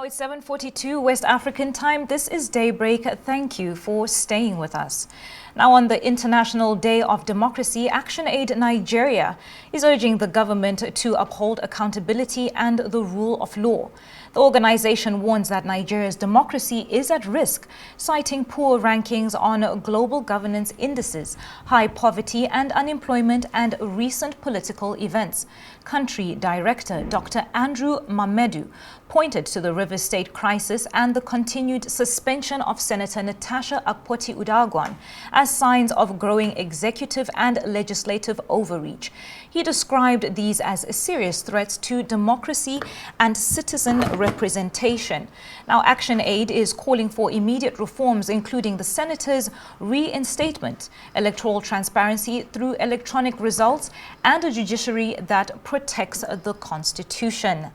Now it's 7:42 West African time. This is Daybreak. Thank you for staying with us. Now, on the International Day of Democracy, ActionAid Nigeria is urging the government to uphold accountability and the rule of law. The organization warns that Nigeria's democracy is at risk, citing poor rankings on global governance indices, high poverty and unemployment, and recent political events. Country Director Dr. Andrew Mamedu pointed to the Rivers State crisis and the continued suspension of Senator Natasha as signs of growing executive and legislative overreach. He described these as serious threats to democracy and citizen representation. Now, ActionAid is calling for immediate reforms, including the senator's reinstatement, electoral transparency through electronic results, and a judiciary that protects the Constitution.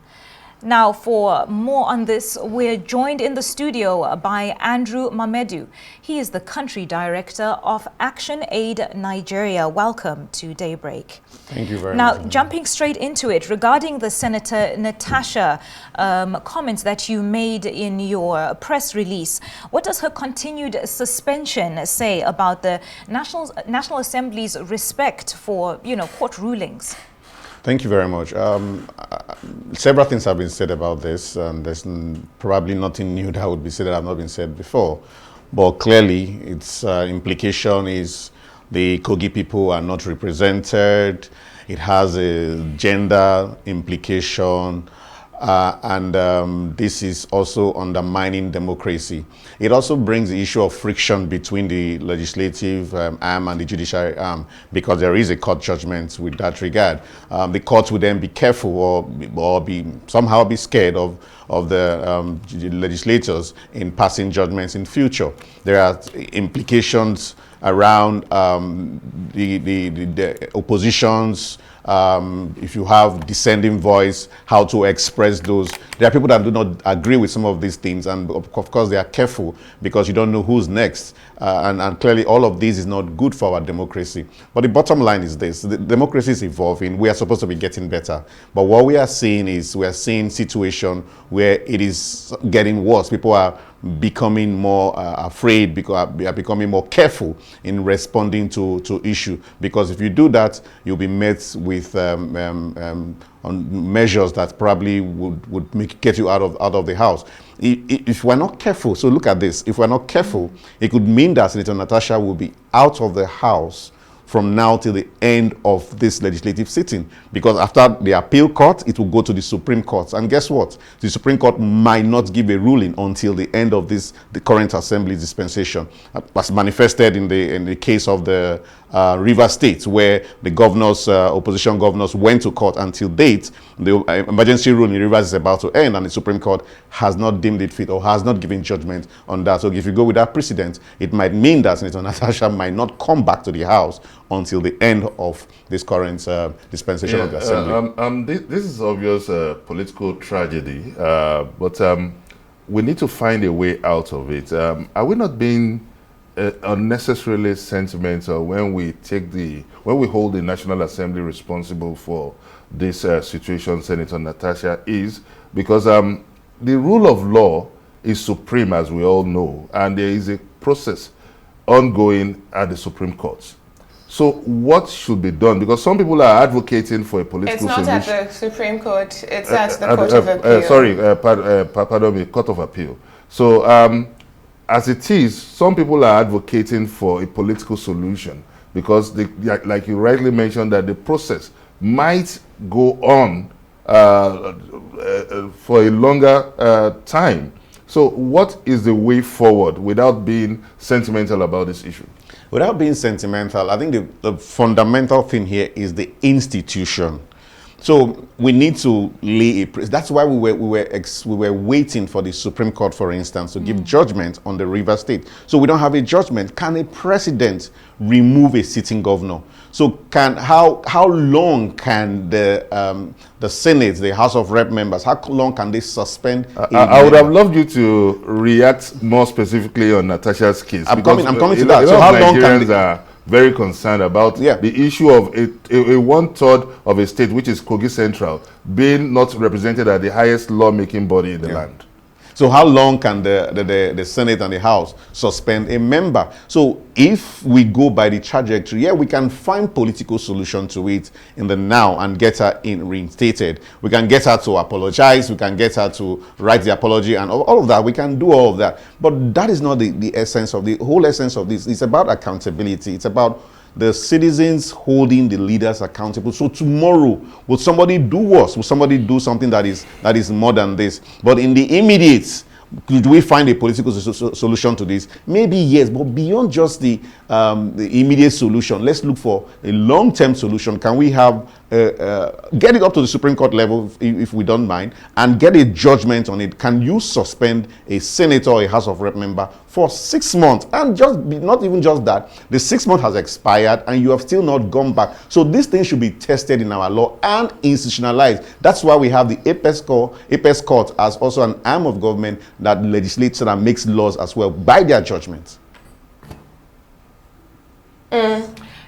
Now, for more on this, we're joined in the studio by Andrew Mamedu. He is the country director of ActionAid Nigeria. Welcome to Daybreak. Thank you very much. Now, jumping straight into it, regarding the Senator Natasha comments that you made in your press release, what does her continued suspension say about the National Assembly's respect for, court rulings? Thank you very much. Several things have been said about this, and there's probably nothing new that would be said that have not been said before. But clearly, its implication is the Kogi people are not represented. It has a gender implication, and this is also undermining democracy. It also brings the issue of friction between the legislative arm and the judiciary arm, because there is a court judgment with that regard. The courts will then be careful or somehow be scared of the legislators in passing judgments in future. There are implications around the oppositions. If you have dissenting voice, how to express those. There are people that do not agree with some of these things, and of course they are careful because you don't know who's next. And clearly all of this is not good for our democracy. But the bottom line is this: the democracy is evolving. We are supposed to be getting better. But what we are seeing is situation where it is getting worse. People are becoming more afraid, because they are becoming more careful in responding to issue, because if you do that, you'll be met with on measures that probably would get you out of the house. If we're not careful, so look at this, if we're not careful, it could mean that Senator Natasha will be out of the house from now till the end of this legislative sitting, because after the appeal court, it will go to the Supreme Court. And guess what? The Supreme Court might not give a ruling until the end of the current assembly dispensation, as manifested in the case of the Rivers State, where the opposition governors went to court. Until date, the emergency rule in Rivers is about to end, and the Supreme Court has not deemed it fit or has not given judgment on that. So if you go with that precedent, it might mean that Senator Natasha might not come back to the House until the end of this current dispensation of the Assembly. This is obvious political tragedy, but we need to find a way out of it. Are we not being unnecessarily sentimental when we hold the National Assembly responsible for this situation Senator Natasha is? Because the rule of law is supreme, as we all know, and there is a process ongoing at the Supreme Court. So what should be done? Because some people are advocating for a political solution. It's not at the Supreme Court, it's at the Court of Appeal. Pardon me, Court of Appeal. So as it is, some people are advocating for a political solution, because like you rightly mentioned, that the process might go on for a longer time. So what is the way forward without being sentimental about this issue? Without being sentimental, I think the fundamental thing here is the institution. So we need to lay that's why we were waiting for the Supreme Court, for instance, to give judgment on the Rivers State. So we don't have a judgment. Can a president remove a sitting governor? So how long can the Senate, the House of Rep members, how long can they suspend? I would have loved you to react more specifically on Natasha's case. I'm coming to that. So how long can they very concerned about the issue of a 1/3 of a state, which is Kogi Central, being not represented at the highest lawmaking body in the land. So how long can the Senate and the House suspend a member? So if we go by the trajectory, yeah, we can find political solution to it in the now and get her reinstated. We can get her to apologize. We can get her to write the apology and all of that. We can do all of that. But that is not the essence of the whole essence of this. It's about accountability. It's about the citizens holding the leaders accountable. So tomorrow, will somebody do worse? Will somebody do something that is more than this? But in the immediate, do we find a political solution to this? Maybe yes, but beyond just the immediate solution, let's look for a long-term solution. Can we have get it up to the Supreme Court level, if we don't mind, and get a judgment on it? Can you suspend a senator or a House of Rep member for 6 months? And not even just that, the 6 months has expired and you have still not gone back. So this thing should be tested in our law and institutionalized. That's why we have the Apex Court as also an arm of government that legislates and makes laws as well by their judgments.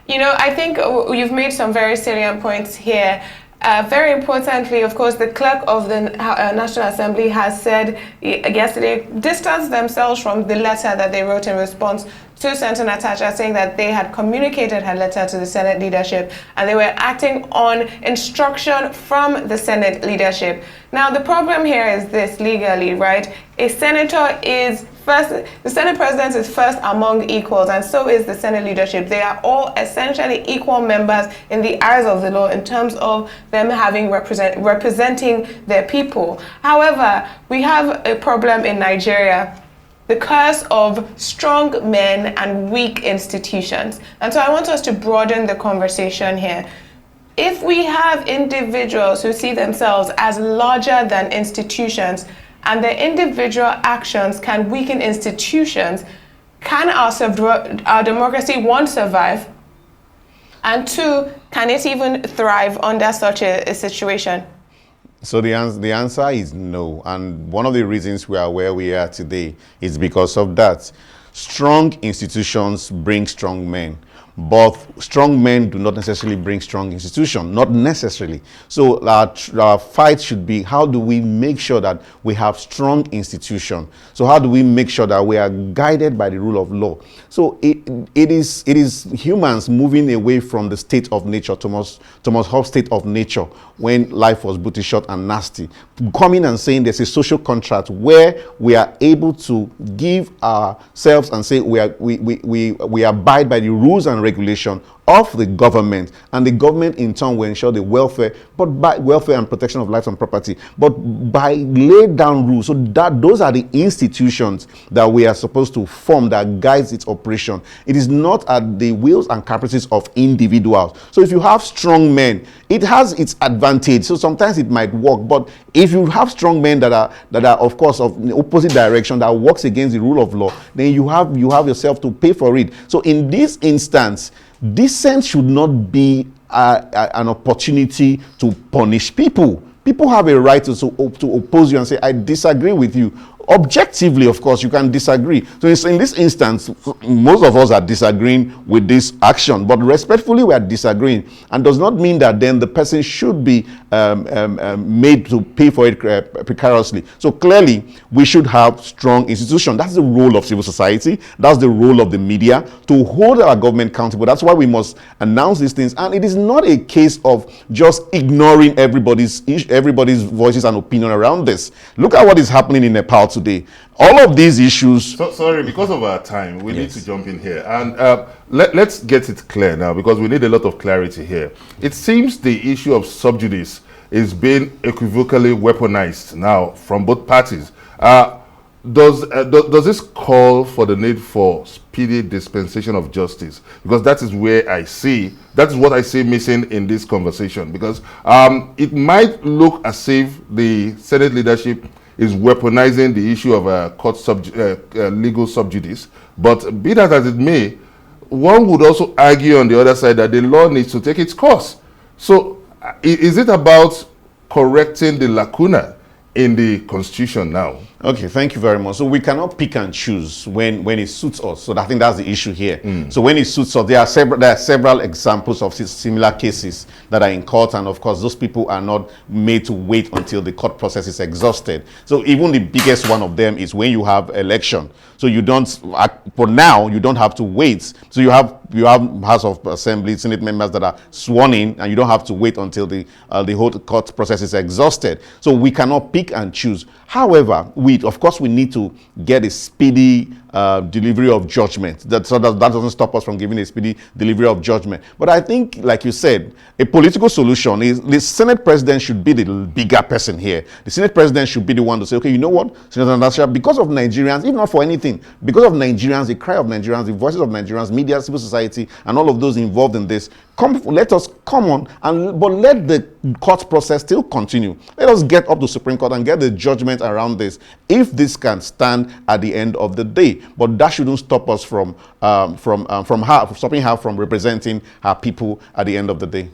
You know, I think you've made some very salient points here. Very importantly, of course, the clerk of the National Assembly has said yesterday, distanced themselves from the letter that they wrote in response to Senator Natasha, saying that they had communicated her letter to the Senate leadership and they were acting on instruction from the Senate leadership. Now, the problem here is this legally, right? A senator is first, the Senate president is first among equals, and so is the Senate leadership. They are all essentially equal members in the eyes of the law in terms of them having representing their people. However, we have a problem in Nigeria, the curse of strong men and weak institutions. And so I want us to broaden the conversation here. If we have individuals who see themselves as larger than institutions, and their individual actions can weaken institutions, can our democracy, one, survive, and two, can it even thrive under such a situation? So the answer is no. And one of the reasons we are where we are today is because of that. Strong institutions bring strong men. But strong men do not necessarily bring strong institutions, not necessarily. So our fight should be, how do we make sure that we have strong institutions? So how do we make sure that we are guided by the rule of law? So it is humans moving away from the state of nature, Thomas Hobbes' state of nature, when life was brutally short and nasty, coming and saying there's a social contract where we are able to give ourselves and say we abide by the rules and regulation of the government, and the government in turn will ensure the welfare, but by welfare and protection of lives and property, but by laid down rules. So that those are the institutions that we are supposed to form that guides its operation. It is not at the wills and caprices of individuals. So if you have strong men, it has its advantage. So sometimes it might work, but if you have strong men that are of course of the opposite direction, that works against the rule of law, then you have yourself to pay for it. So in this instance, dissent should not be an opportunity to punish people. People have a right to oppose you and say, I disagree with you. Objectively, of course, you can disagree. So in this instance, most of us are disagreeing with this action, but respectfully we are disagreeing, and does not mean that then the person should be made to pay for it precariously. So clearly, we should have strong institutions. That's the role of civil society. That's the role of the media, to hold our government accountable. That's why we must announce these things. And it is not a case of just ignoring everybody's voices and opinion around this. Look at what is happening in Nepal today. All of these issues. So, sorry, because of our time, we need to jump in here. And let's get it clear now, because we need a lot of clarity here. It seems the issue of subjudice is being equivocally weaponized now from both parties. Does this call for the need for speedy dispensation of justice? Because that is what I see missing in this conversation. Because it might look as if the Senate leadership is weaponizing the issue of legal subjudice. But be that as it may, one would also argue on the other side that the law needs to take its course. So is it about correcting the lacuna in the Constitution now. Okay, thank you very much. So we cannot pick and choose when it suits us. So I think that's the issue here. So when it suits us, there are several examples of similar cases that are in court, and of course those people are not made to wait until the court process is exhausted. So even the biggest one of them is when you have election. So you don't, for now, you don't have to wait. So you have House of Assembly, Senate members that are sworn in, and you don't have to wait until the whole court process is exhausted. So we cannot pick and choose. However, of course, we need to get a speedy delivery of judgment. That doesn't stop us from giving a speedy delivery of judgment. But I think, like you said, a political solution is the Senate president should be the bigger person here. The Senate president should be the one to say, okay, you know what, Senator Natasha, because of Nigerians, if not for anything, because of Nigerians, the cry of Nigerians, the voices of Nigerians, media, civil society, and all of those involved in this, let us come on, but let the court process still continue. Let us get up to Supreme Court and get the judgment around this, if this can stand at the end of the day. But that shouldn't stop us from stopping her from representing her people at the end of the day.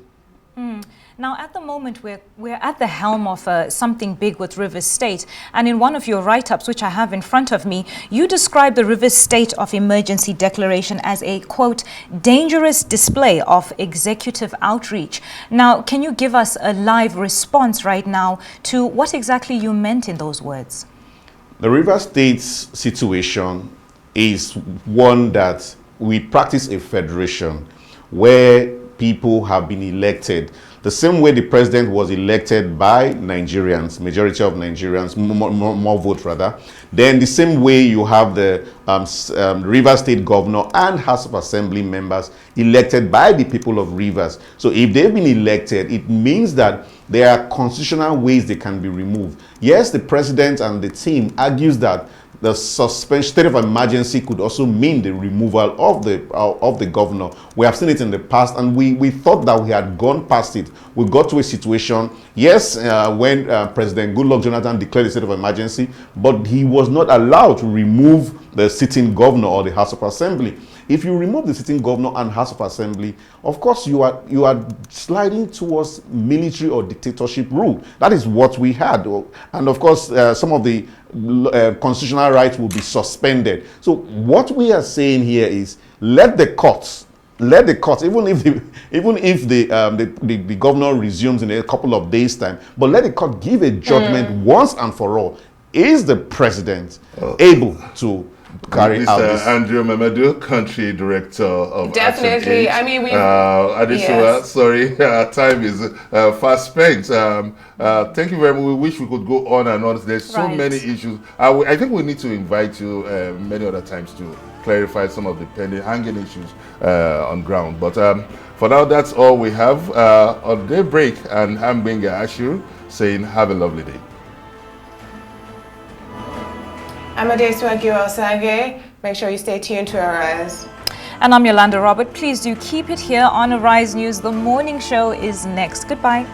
Now, at the moment, we're at the helm of something big with Rivers State. And in one of your write-ups, which I have in front of me, you describe the Rivers State of Emergency Declaration as a, quote, dangerous display of executive outreach. Now, can you give us a live response right now to what exactly you meant in those words? The Rivers State's situation is one that we practice a federation where people have been elected the same way the president was elected by Nigerians, majority of Nigerians, more votes rather. Then the same way you have the Rivers State governor and House of Assembly members elected by the people of Rivers. So if they've been elected, it means that there are constitutional ways they can be removed. Yes, the president and the team argues that the suspension state of emergency could also mean the removal of the governor. We have seen it in the past, and we thought that we had gone past it. We got to a situation, yes, when President Goodluck Jonathan declared a state of emergency, but he was not allowed to remove the sitting governor or the House of Assembly. If you remove the sitting governor and House of Assembly, of course you are sliding towards military or dictatorship rule. That is what we had, and of course some of the constitutional rights will be suspended. So what we are saying here is let the courts, even if the governor resumes in a couple of days' time, but let the court give a judgment once and for all. Is the president able to carry out this? Andrew Mamedu, country director of Definitely. I mean, yes. Sorry, time is fast spent. Thank you very much. We wish we could go on and on. There's so many issues. I think we need to invite you many other times to clarify some of the pending hanging issues on ground. But for now, that's all we have on Daybreak. And I'm Benga Ashiru saying have a lovely day. I'm Adeswagi Osage. Make sure you stay tuned to Arise. And I'm Yolanda Robert. Please do keep it here on Arise News. The morning show is next. Goodbye.